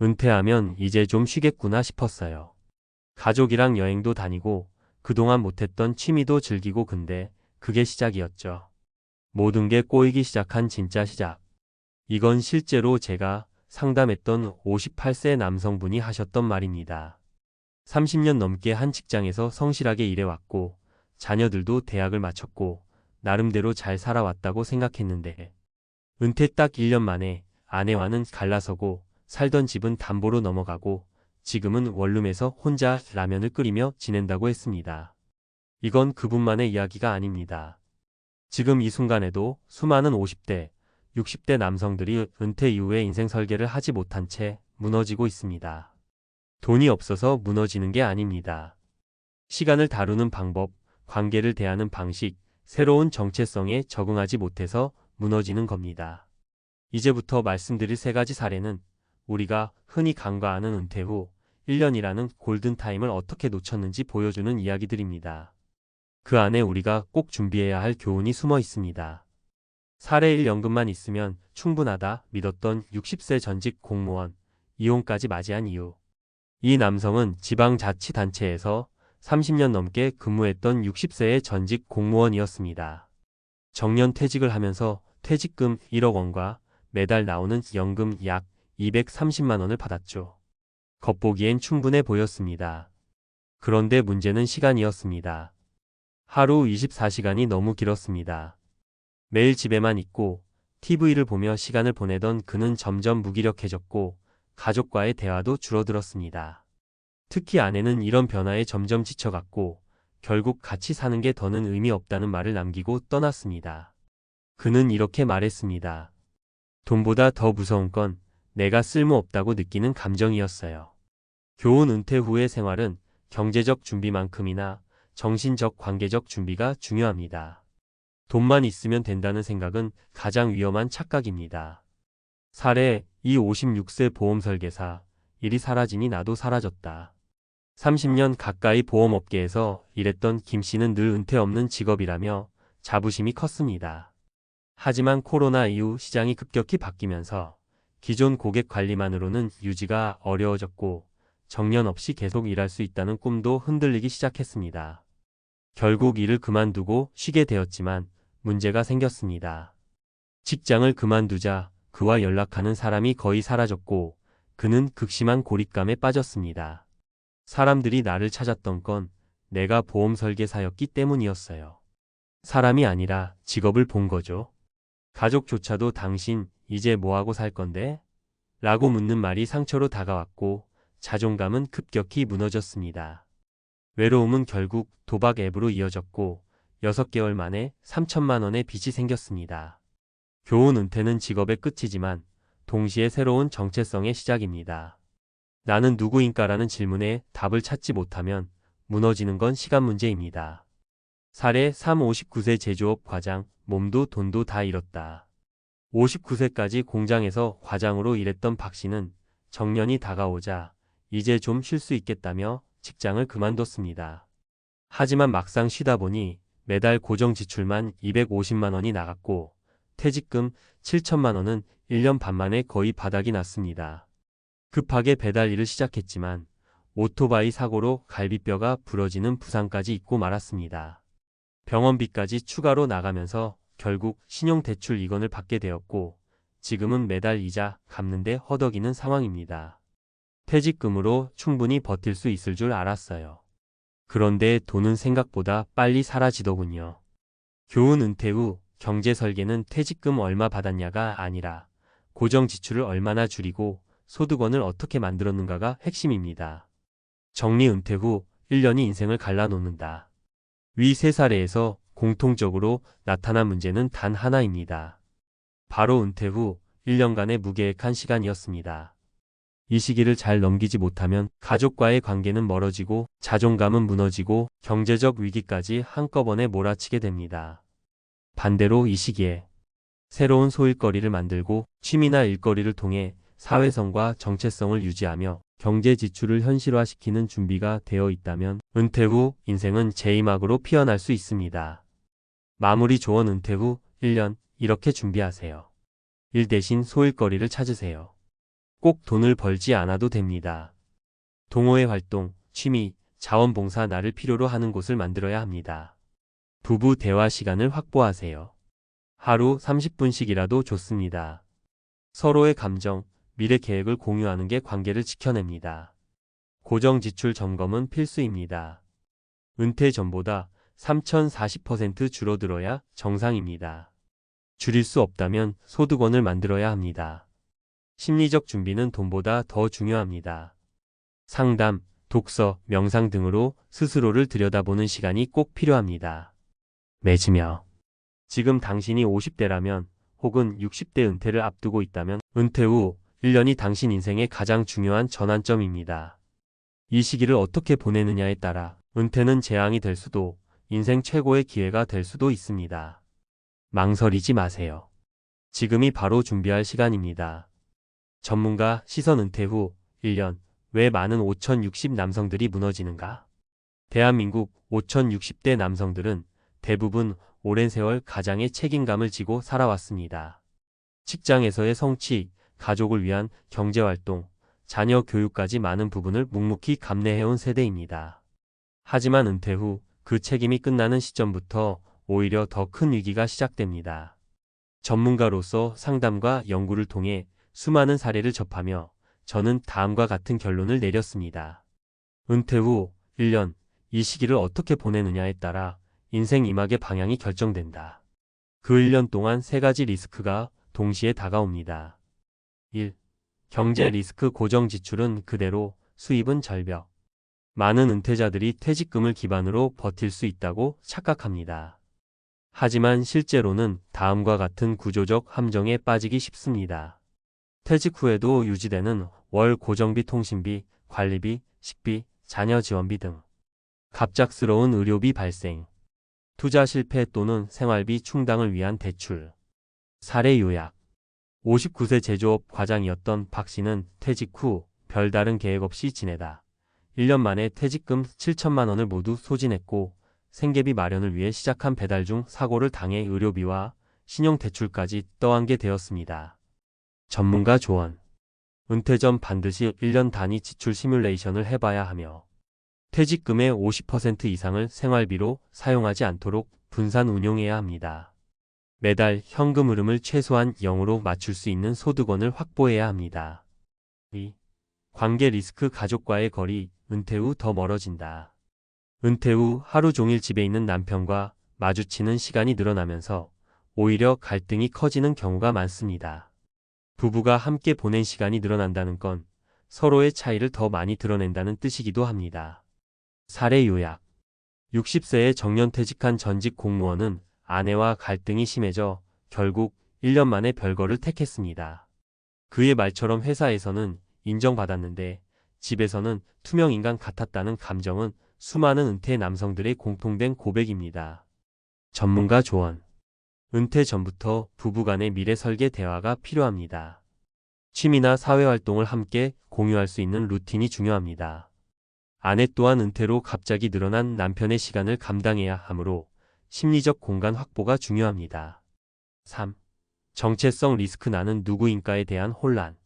은퇴하면 이제 좀 쉬겠구나 싶었어요. 가족이랑 여행도 다니고 그동안 못했던 취미도 즐기고 근데 그게 시작이었죠. 모든 게 꼬이기 시작한 진짜 시작. 이건 실제로 제가 상담했던 58세 남성분이 하셨던 말입니다. 30년 넘게 한 직장에서 성실하게 일해왔고 자녀들도 대학을 마쳤고 나름대로 잘 살아왔다고 생각했는데 은퇴 딱 1년 만에 아내와는 갈라서고 살던 집은 담보로 넘어가고 지금은 원룸에서 혼자 라면을 끓이며 지낸다고 했습니다. 이건 그분만의 이야기가 아닙니다. 지금 이 순간에도 수많은 50대, 60대 남성들이 은퇴 이후에 인생 설계를 하지 못한 채 무너지고 있습니다. 돈이 없어서 무너지는 게 아닙니다. 시간을 다루는 방법, 관계를 대하는 방식, 새로운 정체성에 적응하지 못해서 무너지는 겁니다. 이제부터 말씀드릴 3가지 사례는 우리가 흔히 간과하는 은퇴 후 1년이라는 골든타임을 어떻게 놓쳤는지 보여주는 이야기들입니다. 그 안에 우리가 꼭 준비해야 할 교훈이 숨어 있습니다. 사례 1 연금만 있으면 충분하다 믿었던 60세 전직 공무원, 이혼까지 맞이한 이유. 이 남성은 지방자치단체에서 30년 넘게 근무했던 60세의 전직 공무원이었습니다. 정년 퇴직을 하면서 퇴직금 1억 원과 매달 나오는 연금 약 230만 원을 받았죠. 겉보기엔 충분해 보였습니다. 그런데 문제는 시간이었습니다. 하루 24시간이 너무 길었습니다. 매일 집에만 있고 TV를 보며 시간을 보내던 그는 점점 무기력해졌고 가족과의 대화도 줄어들었습니다. 특히 아내는 이런 변화에 점점 지쳐갔고 결국 같이 사는 게 더는 의미 없다는 말을 남기고 떠났습니다. 그는 이렇게 말했습니다. 돈보다 더 무서운 건 내가 쓸모없다고 느끼는 감정이었어요. 교훈 은퇴 후의 생활은 경제적 준비만큼이나 정신적 관계적 준비가 중요합니다. 돈만 있으면 된다는 생각은 가장 위험한 착각입니다. 사례 2 56세 보험 설계사, 일이 사라지니 나도 사라졌다. 30년 가까이 보험업계에서 일했던 김 씨는 늘 은퇴 없는 직업이라며 자부심이 컸습니다. 하지만 코로나 이후 시장이 급격히 바뀌면서 기존 고객 관리만으로는 유지가 어려워졌고 정년 없이 계속 일할 수 있다는 꿈도 흔들리기 시작했습니다. 결국 일을 그만두고 쉬게 되었지만 문제가 생겼습니다. 직장을 그만두자 그와 연락하는 사람이 거의 사라졌고 그는 극심한 고립감에 빠졌습니다. 사람들이 나를 찾았던 건 내가 보험 설계사였기 때문이었어요. 사람이 아니라 직업을 본 거죠. 가족조차도 당신 이제 뭐하고 살 건데? 라고 묻는 말이 상처로 다가왔고 자존감은 급격히 무너졌습니다. 외로움은 결국 도박 앱으로 이어졌고 6개월 만에 3천만 원의 빚이 생겼습니다. 교훈 은퇴는 직업의 끝이지만 동시에 새로운 정체성의 시작입니다. 나는 누구인가라는 질문에 답을 찾지 못하면 무너지는 건 시간 문제입니다. 사례 3 59세 제조업 과장, 몸도 돈도 다 잃었다. 59세까지 공장에서 과장으로 일했던 박 씨는 정년이 다가오자 이제 좀 쉴 수 있겠다며 직장을 그만뒀습니다. 하지만 막상 쉬다 보니 매달 고정 지출만 250만 원이 나갔고 퇴직금 7천만 원은 1년 반 만에 거의 바닥이 났습니다. 급하게 배달 일을 시작했지만 오토바이 사고로 갈비뼈가 부러지는 부상까지 입고 말았습니다. 병원비까지 추가로 나가면서 결국 신용대출 2건을 받게 되었고 지금은 매달 이자 갚는데 허덕이는 상황입니다. 퇴직금으로 충분히 버틸 수 있을 줄 알았어요. 그런데 돈은 생각보다 빨리 사라지더군요. 교훈 은퇴 후 경제 설계는 퇴직금 얼마 받았냐가 아니라 고정 지출을 얼마나 줄이고 소득원을 어떻게 만들었는가가 핵심입니다. 정리 은퇴 후 1년이 인생을 갈라놓는다. 위 3사례에서 공통적으로 나타난 문제는 단 하나입니다. 바로 은퇴 후 1년간의 무계획한 시간이었습니다. 이 시기를 잘 넘기지 못하면 가족과의 관계는 멀어지고 자존감은 무너지고 경제적 위기까지 한꺼번에 몰아치게 됩니다. 반대로 이 시기에 새로운 소일거리를 만들고 취미나 일거리를 통해 사회성과 정체성을 유지하며 경제 지출을 현실화시키는 준비가 되어 있다면 은퇴 후 인생은 제2막으로 피어날 수 있습니다. 마무리 조언 은퇴 후 1년 이렇게 준비하세요. 일 대신 소일거리를 찾으세요. 꼭 돈을 벌지 않아도 됩니다. 동호회 활동, 취미, 자원봉사 나를 필요로 하는 곳을 만들어야 합니다. 부부 대화 시간을 확보하세요. 하루 30분씩이라도 좋습니다. 서로의 감정, 미래 계획을 공유하는 게 관계를 지켜냅니다. 고정 지출 점검은 필수입니다. 은퇴 전보다 3,040% 줄어들어야 정상입니다. 줄일 수 없다면 소득원을 만들어야 합니다. 심리적 준비는 돈보다 더 중요합니다. 상담, 독서, 명상 등으로 스스로를 들여다보는 시간이 꼭 필요합니다. 맺으며 지금 당신이 50대라면 혹은 60대 은퇴를 앞두고 있다면 은퇴 후 1년이 당신 인생의 가장 중요한 전환점입니다. 이 시기를 어떻게 보내느냐에 따라 은퇴는 재앙이 될 수도 인생 최고의 기회가 될 수도 있습니다. 망설이지 마세요. 지금이 바로 준비할 시간입니다. 전문가 시선 은퇴 후 1년 왜 많은 5060 남성들이 무너지는가? 대한민국 5060대 남성들은 대부분 오랜 세월 가장의 책임감을 지고 살아왔습니다. 직장에서의 성취, 가족을 위한 경제활동, 자녀 교육까지 많은 부분을 묵묵히 감내해온 세대입니다. 하지만 은퇴 후 그 책임이 끝나는 시점부터 오히려 더 큰 위기가 시작됩니다. 전문가로서 상담과 연구를 통해 수많은 사례를 접하며 저는 다음과 같은 결론을 내렸습니다. 은퇴 후 1년, 이 시기를 어떻게 보내느냐에 따라 인생 이막의 방향이 결정된다. 그 1년 동안 3가지 리스크가 동시에 다가옵니다. 1. 경제 리스크. 고정 지출은 그대로, 수입은 절벽. 많은 은퇴자들이 퇴직금을 기반으로 버틸 수 있다고 착각합니다. 하지만 실제로는 다음과 같은 구조적 함정에 빠지기 쉽습니다. 퇴직 후에도 유지되는 월 고정비, 통신비, 관리비, 식비, 자녀 지원비 등 갑작스러운 의료비 발생, 투자 실패 또는 생활비 충당을 위한 대출. 사례 요약. 59세 제조업 과장이었던 박 씨는 퇴직 후 별다른 계획 없이 지내다 1년 만에 퇴직금 7천만 원을 모두 소진했고 생계비 마련을 위해 시작한 배달 중 사고를 당해 의료비와 신용대출까지 떠안게 되었습니다. 전문가 조언. 은퇴 전 반드시 1년 단위 지출 시뮬레이션을 해봐야 하며 퇴직금의 50% 이상을 생활비로 사용하지 않도록 분산 운용해야 합니다. 매달 현금 흐름을 최소한 0으로 맞출 수 있는 소득원을 확보해야 합니다. 2. 관계 리스크. 가족과의 거리. 은퇴 후 더 멀어진다. 은퇴 후 하루 종일 집에 있는 남편과 마주치는 시간이 늘어나면서 오히려 갈등이 커지는 경우가 많습니다. 부부가 함께 보낸 시간이 늘어난다는 건 서로의 차이를 더 많이 드러낸다는 뜻이기도 합니다. 사례 요약. 60세에 정년퇴직한 전직 공무원은 아내와 갈등이 심해져 결국 1년 만에 별거를 택했습니다. 그의 말처럼 회사에서는 인정받았는데 집에서는 투명인간 같았다는 감정은 수많은 은퇴 남성들의 공통된 고백입니다. 전문가 조언. 은퇴 전부터 부부간의 미래 설계 대화가 필요합니다. 취미나 사회활동을 함께 공유할 수 있는 루틴이 중요합니다. 아내 또한 은퇴로 갑자기 늘어난 남편의 시간을 감당해야 하므로 심리적 공간 확보가 중요합니다. 3. 정체성 리스크. 나는 누구인가에 대한 혼란.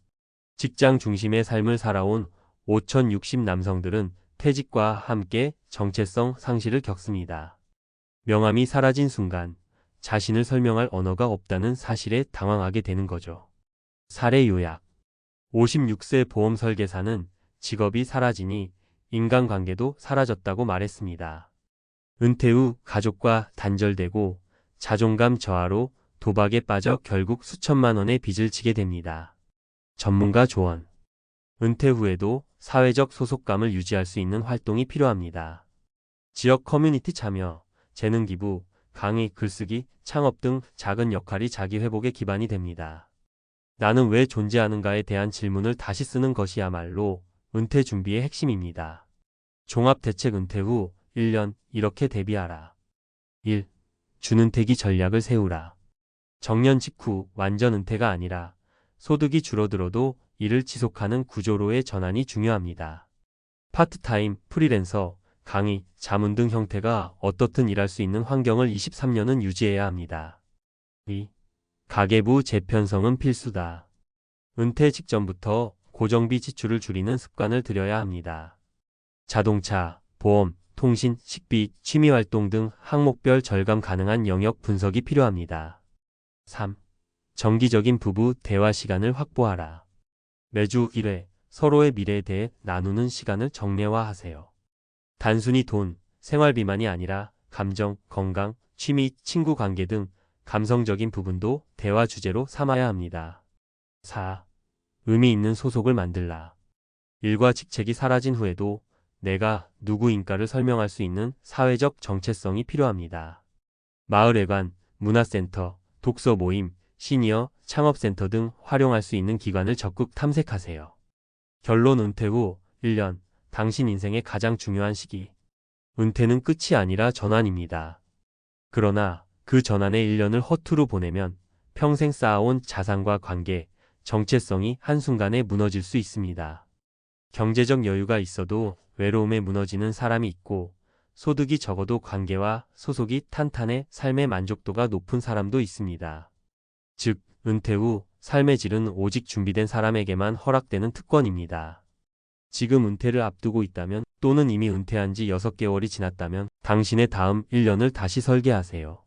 직장 중심의 삶을 살아온 5060 남성들은 퇴직과 함께 정체성 상실을 겪습니다. 명함이 사라진 순간 자신을 설명할 언어가 없다는 사실에 당황하게 되는 거죠. 사례 요약. 56세 보험 설계사는 직업이 사라지니 인간관계도 사라졌다고 말했습니다. 은퇴 후 가족과 단절되고 자존감 저하로 도박에 빠져 결국 수천만 원의 빚을 지게 됩니다. 전문가 조언. 은퇴 후에도 사회적 소속감을 유지할 수 있는 활동이 필요합니다. 지역 커뮤니티 참여, 재능 기부, 강의, 글쓰기, 창업 등 작은 역할이 자기 회복의 기반이 됩니다. 나는 왜 존재하는가에 대한 질문을 다시 쓰는 것이야말로 은퇴 준비의 핵심입니다. 종합대책. 은퇴 후 1년 이렇게 대비하라. 1. 준은퇴기 전략을 세우라. 정년 직후 완전 은퇴가 아니라 소득이 줄어들어도 일을 지속하는 구조로의 전환이 중요합니다. 파트타임, 프리랜서, 강의, 자문 등 형태가 어떻든 일할 수 있는 환경을 23년은 유지해야 합니다. 2. 가계부 재편성은 필수다. 은퇴 직전부터 고정비 지출을 줄이는 습관을 들여야 합니다. 자동차, 보험, 통신, 식비, 취미활동 등 항목별 절감 가능한 영역 분석이 필요합니다. 3. 정기적인 부부 대화 시간을 확보하라. 매주 1회 서로의 미래에 대해 나누는 시간을 정례화하세요. 단순히 돈, 생활비만이 아니라 감정, 건강, 취미, 친구 관계 등 감성적인 부분도 대화 주제로 삼아야 합니다. 4. 의미 있는 소속을 만들라. 일과 직책이 사라진 후에도 내가 누구인가를 설명할 수 있는 사회적 정체성이 필요합니다. 마을회관, 문화센터, 독서 모임, 시니어, 창업센터 등 활용할 수 있는 기관을 적극 탐색하세요. 결론 은퇴 후 1년, 당신 인생의 가장 중요한 시기. 은퇴는 끝이 아니라 전환입니다. 그러나 그 전환의 1년을 허투루 보내면 평생 쌓아온 자산과 관계, 정체성이 한순간에 무너질 수 있습니다. 경제적 여유가 있어도 외로움에 무너지는 사람이 있고, 소득이 적어도 관계와 소속이 탄탄해 삶의 만족도가 높은 사람도 있습니다. 즉, 은퇴 후 삶의 질은 오직 준비된 사람에게만 허락되는 특권입니다. 지금 은퇴를 앞두고 있다면 또는 이미 은퇴한 지 6개월이 지났다면 당신의 다음 1년을 다시 설계하세요.